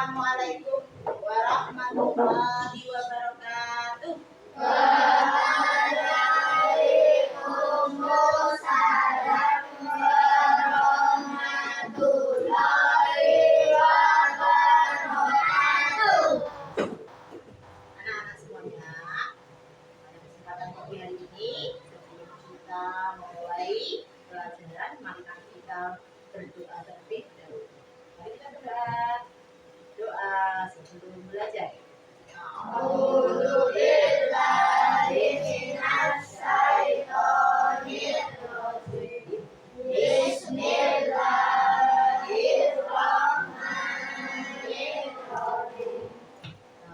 Assalamualaikum warahmatullahi wabarakatuh. Waalaikumsalam warahmatullahi wabarakatuh. Anak-anak semuanya, pada kesempatan pagi hari ini, sebelum kita mulai pelajaran, mari kita berdoa terlebih dahulu. Mari kita doa sebelum belajar. A'udzubillahi minasyaitonirrajim. Bismillahirrahmanirrahim.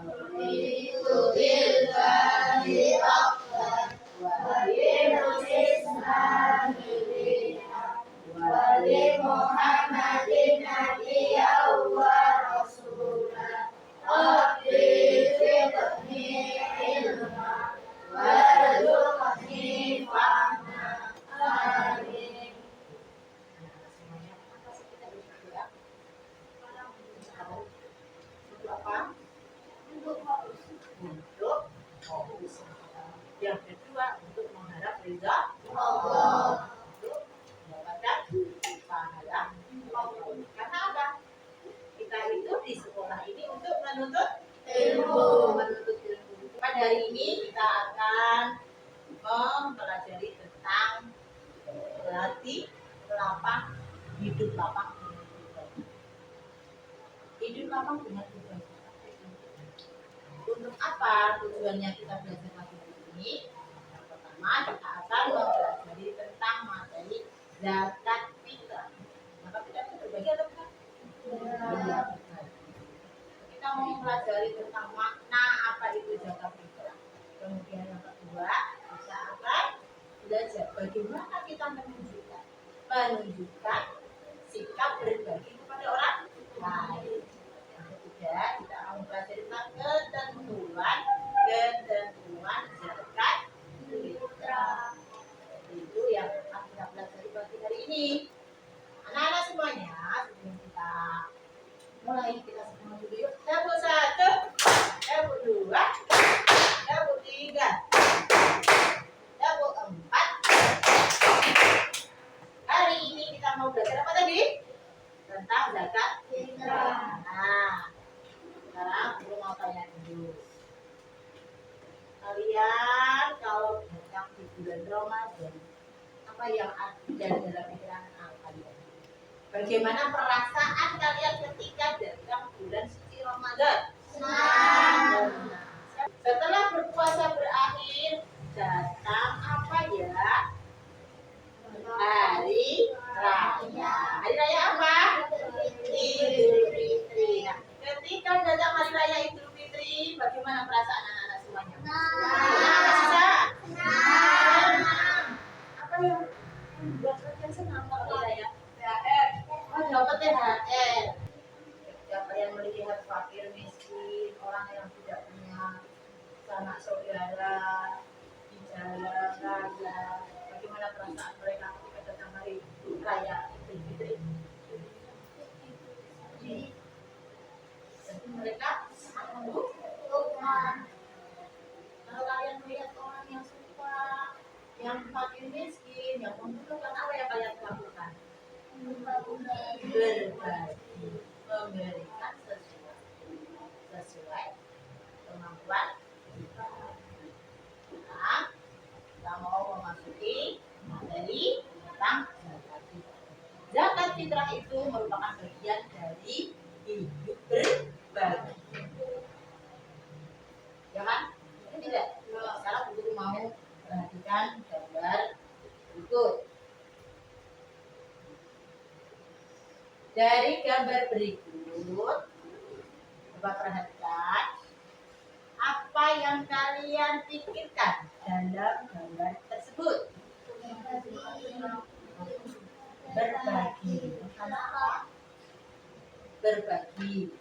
Raditu billahi rabban wa bil islami dinan wa bi Muhammadin nabiyyan wa rasulan. Rabbi zidni ilma warzuqni fahma. Amin. Semuanya, apa sih kita berdoa? Untuk apa? Untuk fokus. Yang kedua, untuk mengharap ridha Allah. untuk mendapatkan pahala Allah. Karena apa? Kita itu di sekolah ini untuk menuntut ilmu. Pada hari ini kita akan mempelajari tentang berarti lapang hidup lapang dengan Tuhan. Hidup lapang dengan Tuhan. Untuk apa tujuannya kita belajar lagi ini? Yang pertama, kita akan mempelajari tentang materi zakat fitrah. Zakat fitrah itu berbagi atau bukan? Iya. Kita mau mempelajari tentang makna apa itu zakat fitrah. Kemudian yang kedua, kita akan belajar bagaimana kita menunjukkan sikap berbagi kepada orang lain. Yang ketiga, kita akan mempelajari tentang ketentuan zakat fitrah. Itu yang akan kita pelajari pagi hari ini. Anak-anak semuanya, sebelum kita mulai, kita semua dulu yuk. Dapur 1, dapur 2, dapur 3, dapur 4. Hari ini kita mau belajar apa tadi? Tentang zakat fitrah. Nah, sekarang guru mau tanya dulu. Kalian kalau datang di bulan Ramadan, apa yang ada dalam pikiran kalian? Bagaimana perasaan kalian ketika datang bulan suci Ramadan? Senang. Setelah berpuasa berakhir, datang apa ya? Hari Raya. Hari Raya apa? Idul Fitri. Nah, ketika datang Hari Raya Idul Fitri, bagaimana perasaan anak-anak semuanya? Senang. Apa yang membuat kalian senang kalau Hari Raya? Oh, dapat THR. Siapa yang melihat fakir miskin, orang yang tidak punya sanak saudara di jalan raya, bagaimana perasaan mereka ketika datang Hari Raya Idul Fitri? Jadi mereka mengumpulkan. Kalau kalian melihat orang yang suka, yang fakir miskin, yang membutuhkan, apa yang kalian lakukan? Berbagi, memberikan sesuai kemampuan kita. Nah, kita mau memasuki materi tentang zakat fitrah. Zakat fitrah itu merupakan bagian dari hidup berbagi. Ya kan? Ini tidak. Sekarang guru mau perhatikan gambar berikut. Dari gambar berikut, coba perhatikan apa yang kalian pikirkan dalam gambar tersebut. Berbagi. Kenapa? Berbagi.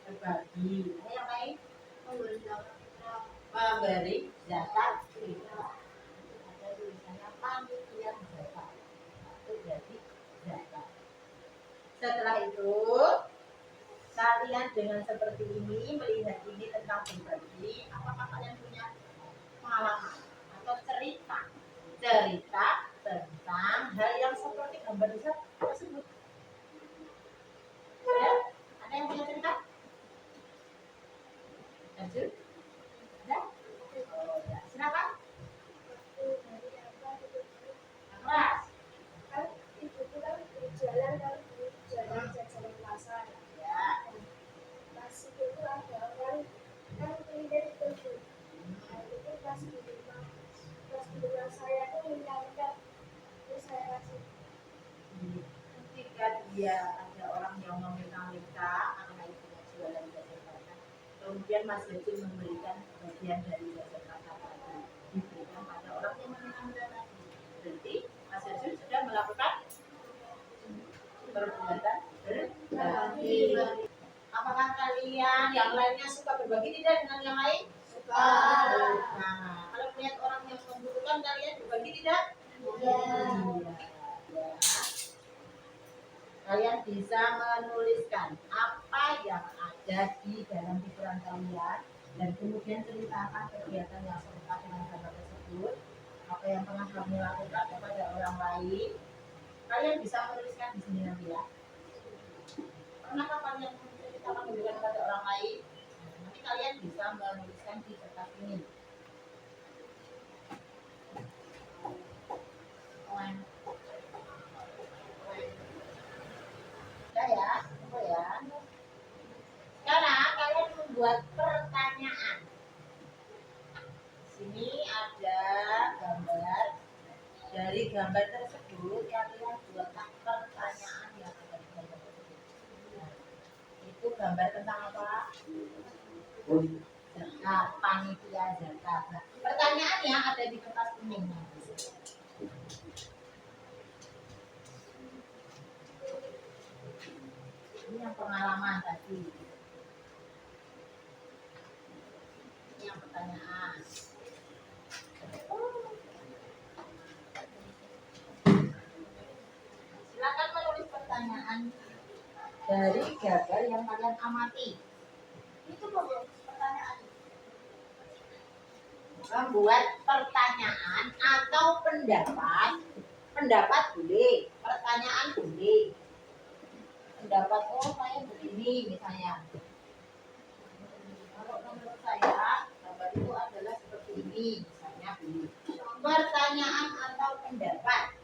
Berbagi. Yang lain? Memberi zakat fitrah. Ada tulisannya panitia zakat. Itu berarti zakat. Setelah itu kalian dengan seperti ini melihat ini tentang berbagi, apakah kalian punya pengalaman atau cerita tentang hal yang seperti gambar bisa tersebut? Ya? Ada yang punya cerita? Lanjut? Ada? Oh, ya. Silakan. Kelas. Kan ibu itu kan jalan jalan pasar. Ya. Pas itu ada orang kan kemudian itu nah, itu pas di rumah saya tuh minta terus saya kasih. Ketika dia ada orang yang meminta-minta karena ibunya jualan Jakarta, kemudian Mas Haji memberikan bagian dari Jakarta tadi diberikan pada orang yang meminta-minta tadi, berarti Mas Haji sudah melakukan perbuatan berbagi. Apakah kalian yang lainnya suka berbagi tidak dengan yang lain? Suka. Nah, kalau melihat orang yang membutuhkan kalian berbagi tidak? Iya. Ya. Kalian bisa menuliskan apa yang ada di dalam pikiran kalian dan kemudian ceritakan kegiatan yang serupa dengan gambar tersebut, apa yang pernah kamu lakukan kepada orang lain. Kalian bisa menuliskan di sini nanti ya. Pernahkah kalian menceritakan kegiatan kepada orang lain? Nanti kalian bisa menuliskan di kertas ini. Ya, ya. Sekarang kalian membuat pertanyaan. Sini ada gambar. Dari gambar tersebut kalian buatkan pertanyaan yang ada di gambar tersebut. Nah, itu gambar tentang apa? Zakat, panitia zakat. Nah, pertanyaannya ada di kertas kuning. Ini yang pengalaman tadi. Ini yang pertanyaan. Silakan menulis pertanyaan dari gambar yang kalian amati. Itu pertanyaan. Membuat pertanyaan atau pendapat. Pendapat boleh, pertanyaan boleh. Pendapat, oh saya begini misalnya. Kalau menurut saya gambar itu adalah seperti ini misalnya. Pertanyaan atau pendapat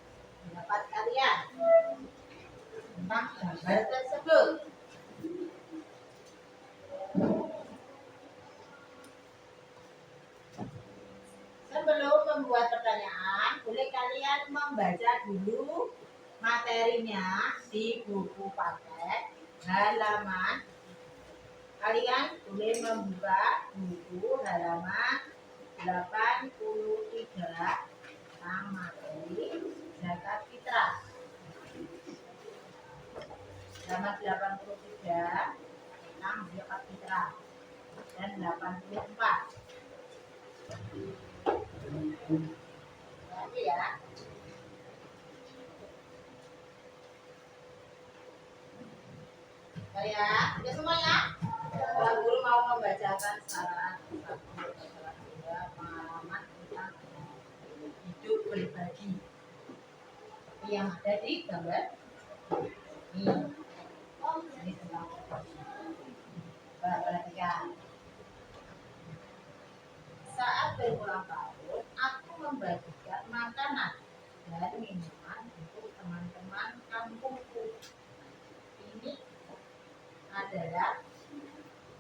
kalian tentang gambar tersebut. Sebelum membuat pertanyaan, boleh kalian membaca dulu materinya di buku paket halaman. Kalian boleh membuka buku halaman 83 tentang materi zakat fitrah. Halaman 83 tentang zakat fitrah dan 84. Nanti ya. Ya, sudah semuanya? Kalau guru mau membacakan secara pengalaman tentang hidup berbagi. Seperti yang ada di gambar ini. Ini tentang perhatikan. Saat berulang tahun, aku membagikan makanan dan minuman untuk teman-teman kampungku. Ini adalah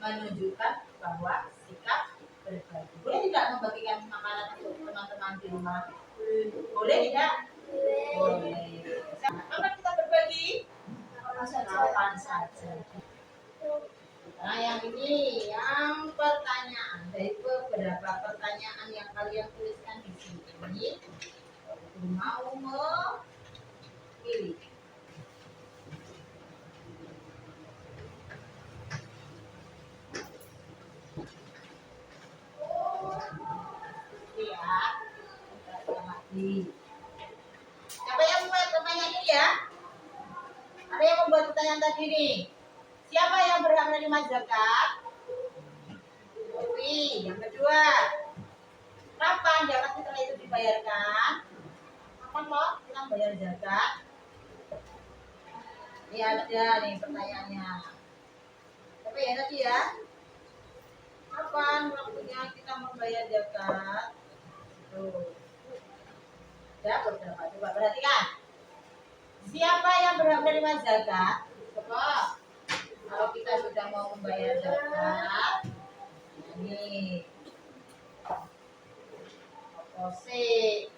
menunjukkan bahwa sikap berbagi. Boleh tidak membagikan makanan untuk teman-teman di rumah? Boleh tidak? Boleh. Kapan kita berbagi? Kapan saja. Nah, yang ini, yang pertanyaan dari beberapa pertanyaan yang kalian tuliskan di sini, mau memilih. Ya, lagi. Siapa yang membuat pertanyaan ini ya? Ada yang membuat pertanyaan? pertanyaan tadi nih. Siapa yang berhak menerima zakat? Oke, yang kedua. Kapan zakat fitrah itu dibayarkan? Kapan loh kita bayar zakat? Ini ada nih pertanyaannya. Tapi ya tadi ya. Kapan waktunya kita membayar zakat? Tuh. Ya, beberapa. Coba perhatikan. Siapa yang berhak menerima zakat? Coba. Kalau kita sudah mau membayar zakat, ini posisi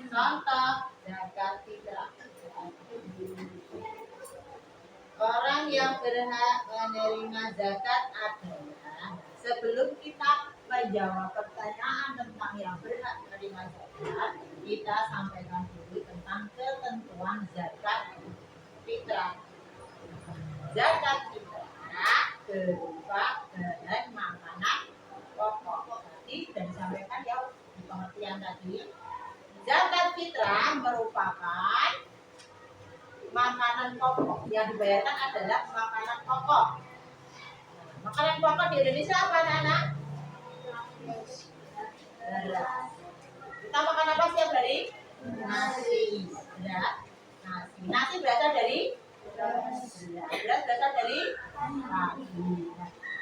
contoh zakat fitrah. Orang yang berhak menerima zakat adalah, sebelum kita menjawab pertanyaan tentang yang berhak menerima zakat, kita sampaikan dulu tentang ketentuan zakat fitrah. Zakat fitrah berupa bahan makanan pokok. Tadi dan disampaikan ya di pengertian tadi. Zakat fitrah merupakan makanan pokok. Yang dibayarkan adalah makanan pokok. Makanan pokok di Indonesia apa anak-anak? Beras. Kita makan apa setiap hari? Nasi. Beras. Nasi berasal dari beras berasal dari padi. Nah,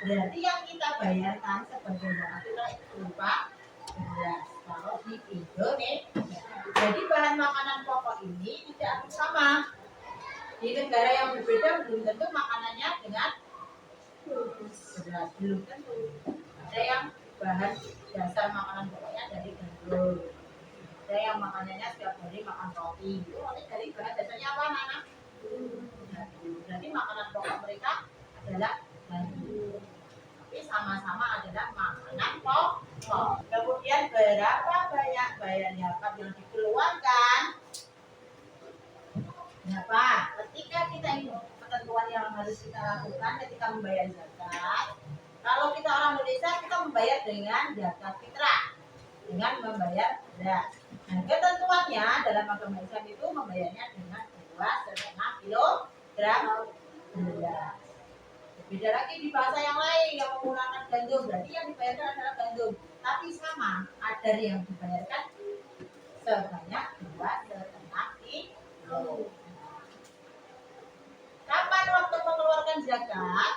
berarti yang kita bayarkan sebagai zakat fitrah itu berupa beras. Kalau di Indonesia, jadi bahan makanan pokok ini tidak harus sama. Di negara yang berbeda belum tentu makanannya dengan beras, belum tentu. Ada yang bahan dasar makanan pokoknya dari gandum. Ada yang makanannya setiap hari makan roti. Itu nanti dari bahan dasarnya apa, Nana? Berarti makanan pokok mereka adalah gandum. Tapi sama-sama adalah makanan pokok. Kemudian berapa banyak bayar zakat yang dikeluarkan? Berapa? Ketika kita ini ketentuan yang harus kita lakukan ketika membayar zakat. Kalau kita orang Indonesia, kita membayar dengan zakat fitrah, dengan membayar beras. Nah, ketentuannya dalam agama Islam itu membayarnya dengan 2,5 kilogram beras. Beda lagi di bahasa yang lain yang menggunakan gandum, berarti yang dibayarkan adalah gandum. Tapi sama, ada yang dibayarkan sebanyak 2,5 kilo. Kapan waktu mengeluarkan zakat?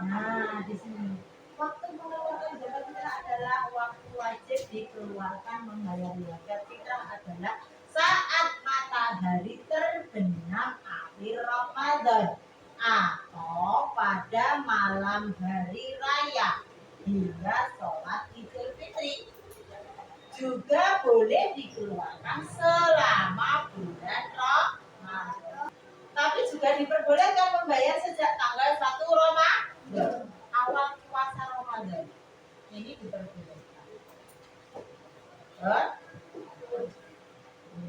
Nah, di sini waktu mengeluarkan zakat fitrah adalah waktu wajib dikeluarkan membayar zakat fitrah adalah saat matahari terbenam akhir Ramadan atau pada malam hari raya hingga sholat Idul Fitri. Juga boleh dikeluarkan selama bulan Ramadan. Tapi juga diperbolehkan membayar sejak tanggal 1 Ramadan, awal puasa Ramadan. Ini diperbolehkan.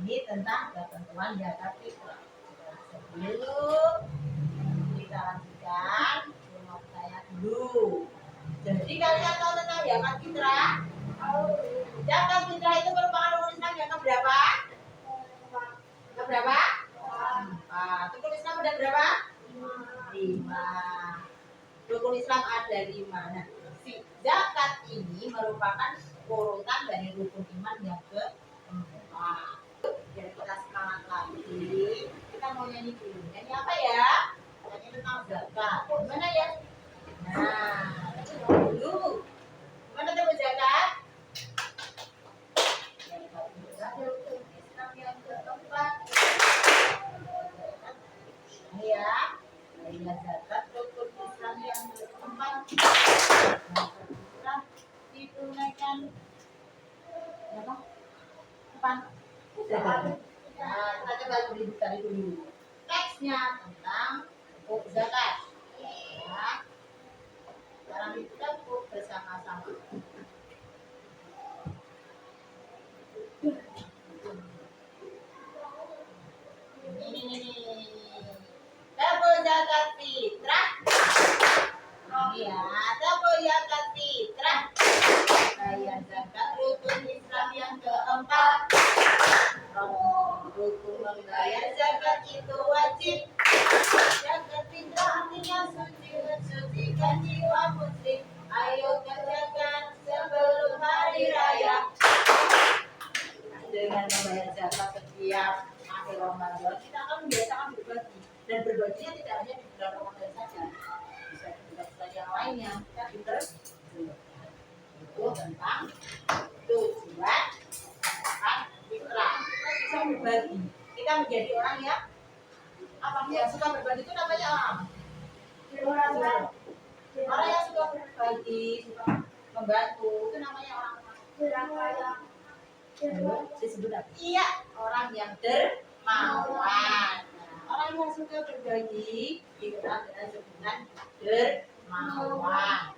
Ini tentang ketentuan zakat fitrah. Sebelum kita lanjutkan, mau saya dulu. Jadi kalian tahu tentang zakat fitrah? Zakat fitrah itu merupakan rukun Islam yang keberapa? Keberapa? 4. Rukun Islam ada berapa? 5. Rukun Islam ada 5. Nah, zakat ini merupakan urutan dari rukun iman yang keempat. Biar kita semangat lagi, kita mau nyanyi dulu. Nyanyi apa ya? Nyanyi tentang zakat. Gimana ya? Nah, dulu. Gimana tuh zakat? Islam yang keempat. Ya, zakat rukun Islam yang keempat. Ditunaikan berapa? 4. Nah, kita coba dibuka dulu. Teksnya tentang hukum zakat. Ya. Sekarang kita buku bersama-sama. Ini. Tabur zakat fitrah. Iya, tabur zakat fitrah. Bayar zakat rukun Islam membayar zakat itu wajib. Zakat fitrah artinya sucikan jiwa muslim. Ayo kerjakan sebelum hari raya. Dengan membayar zakat setiap akhir Ramadan, kita akan membiasakan berbagi. Dan berbaginya tidak hanya di bulan Ramadan saja, bisa di bulan yang lainnya. Kita pinter itu tentang tujuan zakat fitrah. Kita bisa berbagi. Kita menjadi orang yang apa yang suka berbagi itu namanya orang yang suka berbagi, suka membantu itu namanya orang disebut apa? Iya, orang yang dermawan. Orang yang suka berbagi dikenal dengan sebutan dermawan.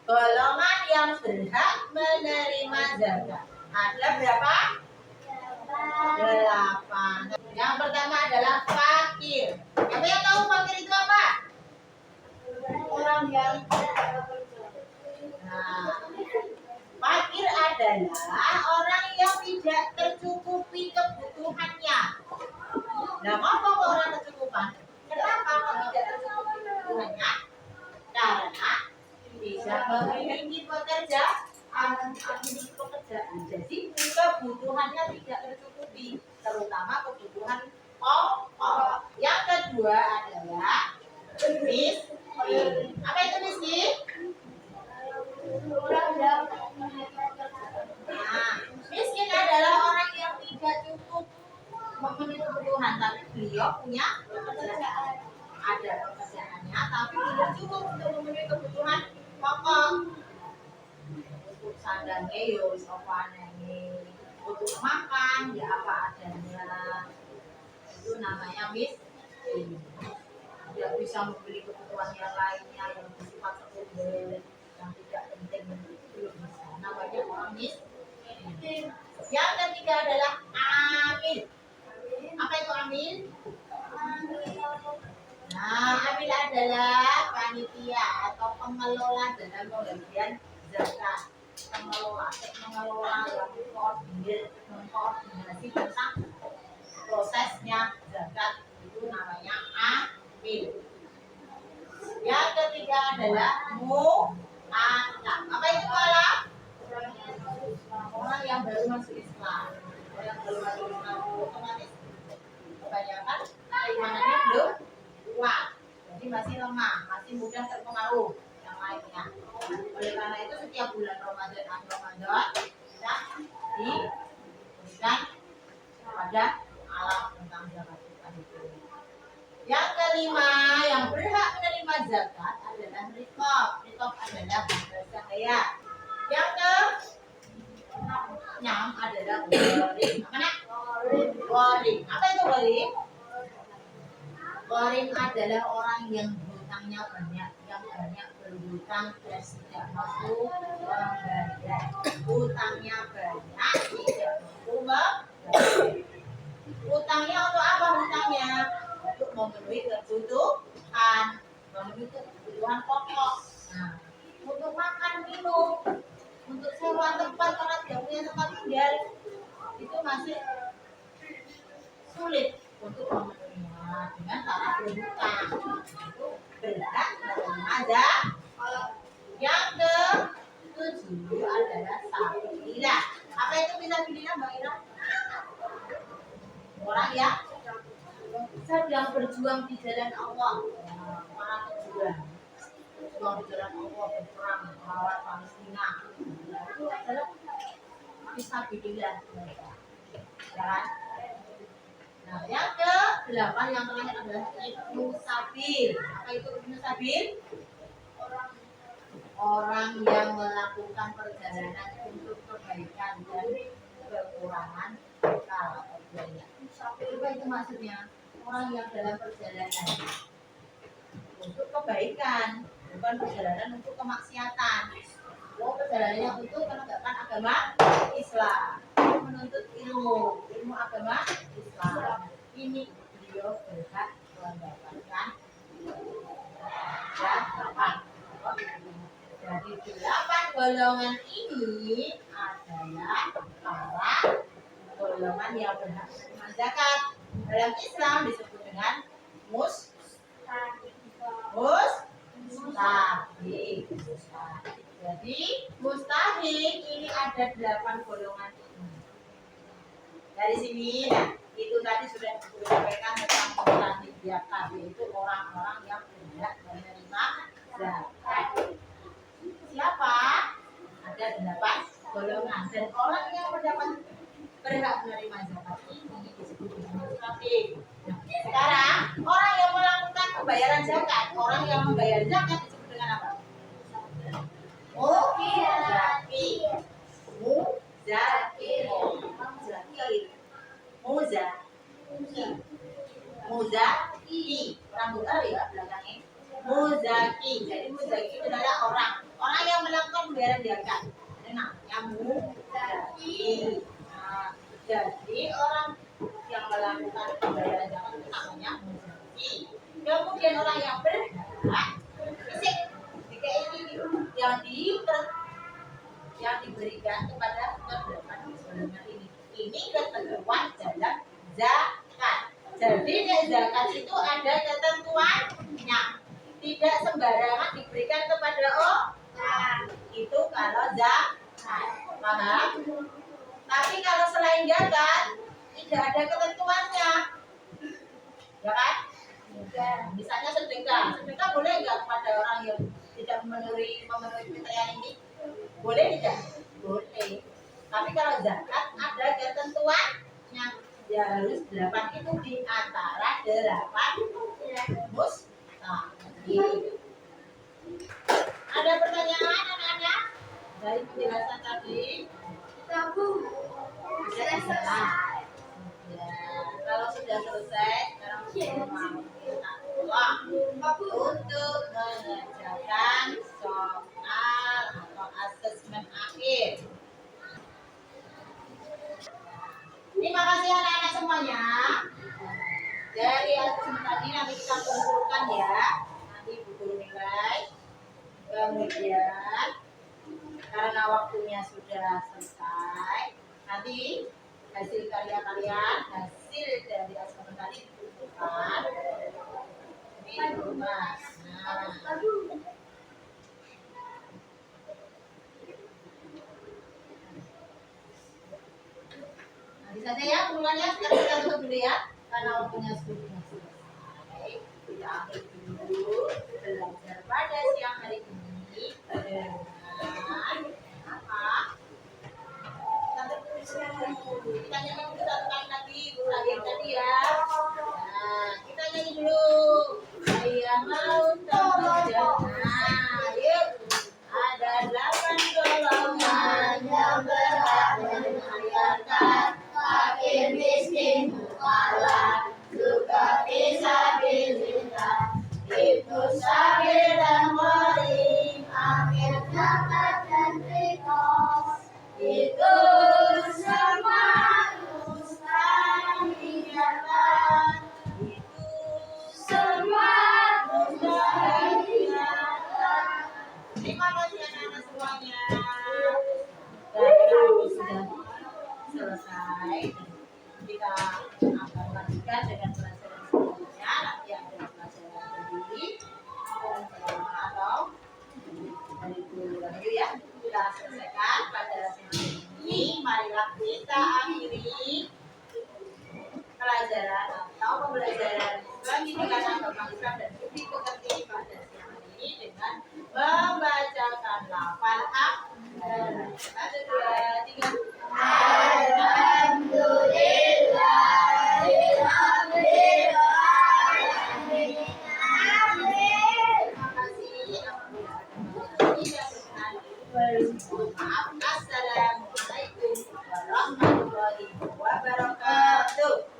Golongan yang berhak menerima zakat ada berapa? 8. Yang pertama adalah fakir. Siapa yang tahu fakir itu apa? Orang yang fakir adalah orang yang tidak tercukupi kebutuhannya. Nah, ngomong orang tercukupan. Kenapa kok tidak tercukupi kebutuhannya? Karena tidak memiliki pekerjaan. Jadi kebutuhannya tidak tercukupi, terutama kebutuhan pokok. Yang kedua adalah miskin. Apa itu miskin? Miskin adalah orang yang tidak cukup memenuhi kebutuhan, tapi beliau punya pekerjaan. Ada pekerjaannya, tapi tidak cukup untuk memenuhi kebutuhan pokok. Untuk sandangnya, yus, untuk makan, ya apa adanya. Itu namanya miskin. Tidak bisa membeli kebutuhan yang lainnya yang bersifat sekunder, yang tidak penting, belum bisa. Namanya orang miskin. Yang ketiga adalah amil. Apa itu amil? Nah, amil adalah panitia atau pengelola dalam pembagian zakat. Pengelola yang mengkoordinasi tentang prosesnya zakat, itu namanya amil. Yang ketiga adalah mu'alaf. Apa itu mu'alaf? Orang yang baru masuk Islam. Orang yang baru masuk Islam otomatis kebanyakan keimanannya belum kuat, jadi masih lemah, masih mudah terpengaruh yang lainnya. Oleh karena itu setiap bulan Ramadan kita diberikan kepada alam tentang zakat itu. Yang kelima yang berhak menerima zakat adalah riqab. Riqab adalah hamba sahaya. Yang ke-6 adalah gharim. Mana? Gharim. Apa itu gharim? Gharim adalah orang yang hutangnya banyak, yang banyak berhutang dan tidak mampu membayar. Hutangnya banyak, tidak mampu membayar. Hutangnya untuk apa hutangnya? Untuk memenuhi kebutuhan, pokok. Nah, untuk makan minum, untuk sewa tempat karena tidak punya tempat tinggal, itu masih sulit untuk memenuhinya dengan cara berhutang. Itu berat menerima zakat. Yang ke-7 adalah sabilillah. Apa itu fisabilillah, Mbak Ira? Orang yang sedang berjuang di jalan Allah. Para pejuang berjuang di jalan Allah, berperang melawan Palestina. Itu adalah fisabilillah mereka. Ya. Nah, yang ke-8 yang terakhir adalah ibnu sabil. Apa itu ibnu sabil? Orang yang melakukan perjalanan untuk kebaikan dan kekurangan akal atau biaya. Apa itu maksudnya? Orang yang dalam perjalanan untuk kebaikan, bukan perjalanan untuk kemaksiatan. Perjalanannya untuk menegakkan agama Islam, menuntut ilmu agama Islam. Ini beliau berhak mendapatkan zakat. Jadi 8 golongan ini adalah para golongan yang berhak menerima zakat dalam Islam disebut dengan mustahik. Jadi mustahik ini ada 8 golongan. Dari sini, nah, itu tadi sudah disampaikan tentang mustahik zakat, yaitu orang-orang yang tidak menerima zakat. Siapa? Ada 8 golongan, dan orang yang mendapat berhak menerima zakat ini disebut dengan mustahik. Nah, sekarang orang yang melakukan pembayaran zakat, orang yang membayar zakat disebut dengan apa? Muzakir. Muzaki. Orang Bukhar ya belakangnya. Muzaki. Jadi muzaki itu adalah orang yang melakukan pembayaran zakat. Namanya muzaki. Nah, jadi orang yang melakukan pembayaran zakat itu namanya muzaki. Kemudian orang yang berhak fisik jika ini yang diberikan kepada ke-8 golongan ini ketentuan dalam zakat. Jadi zakat itu ada ketentuannya, tidak sembarangan diberikan kepada orang. Itu kalau zakat, paham? Tapi kalau selain zakat tidak ada ketentuannya, ya kan? Misalnya sedekah boleh nggak kepada orang yang tidak memenuhi kriteria ini? Boleh tidak? Boleh. Tapi kalau zakat ada ketentuannya, ya harus 8 itu di antara 8 mustahik. Ada pertanyaan anak-anak dari penjelasan tadi? Selesai. Ya, kalau sudah selesai, sekarang kita mau minta Allah untuk mengerjakan soal atau asesmen akhir. Terima kasih anak-anak semuanya. Dari asesmen tadi nanti kita kumpulkan ya. Nanti ibu guru nilai. Kemudian karena waktunya sudah selesai, nanti hasil karya kalian, hasil dari asesmen tadi dikumpulkan di rumah. Nah, nanti saja ya kumpulannya. Sekarang kita tutup dulu ya, karena waktunya sudah selesai. Kita akhir dulu belajar pada siang hari ini dengan apa? Kita nyanyi dulu satu kali lagi, ulangi tadi ya. Nah, kita nyanyi dulu. Saya mau terjana. Yuk. Ada 8 golongan yang berhak membayarkan. Fakir miskin mu'alaf, juga fisabilillah, ibnu sabil dan gharib, akhir zakat dan fitrah. Itu semua mustahikatan. Itu semua mustahikatan. Terima kasih anak-anak semuanya. Dan sudah selesai, kita akan lanjutkan dengan pelajaran selanjutnya. Nanti ada pelajaran sendiri atau dari guru lagi ya. Kita selesaikan pada sesi ini. Marilah kita akhiri pelajaran atau pembelajaran pendidikan agama Islam dan budi pekerti pada siang hari ini dengan membacakan lafal hamdalah. 1, 2, 3. Alhamdulillahirabbil alamin. Terima kasih. Maaf. Assalamualaikum warahmatullahi wabarakatuh.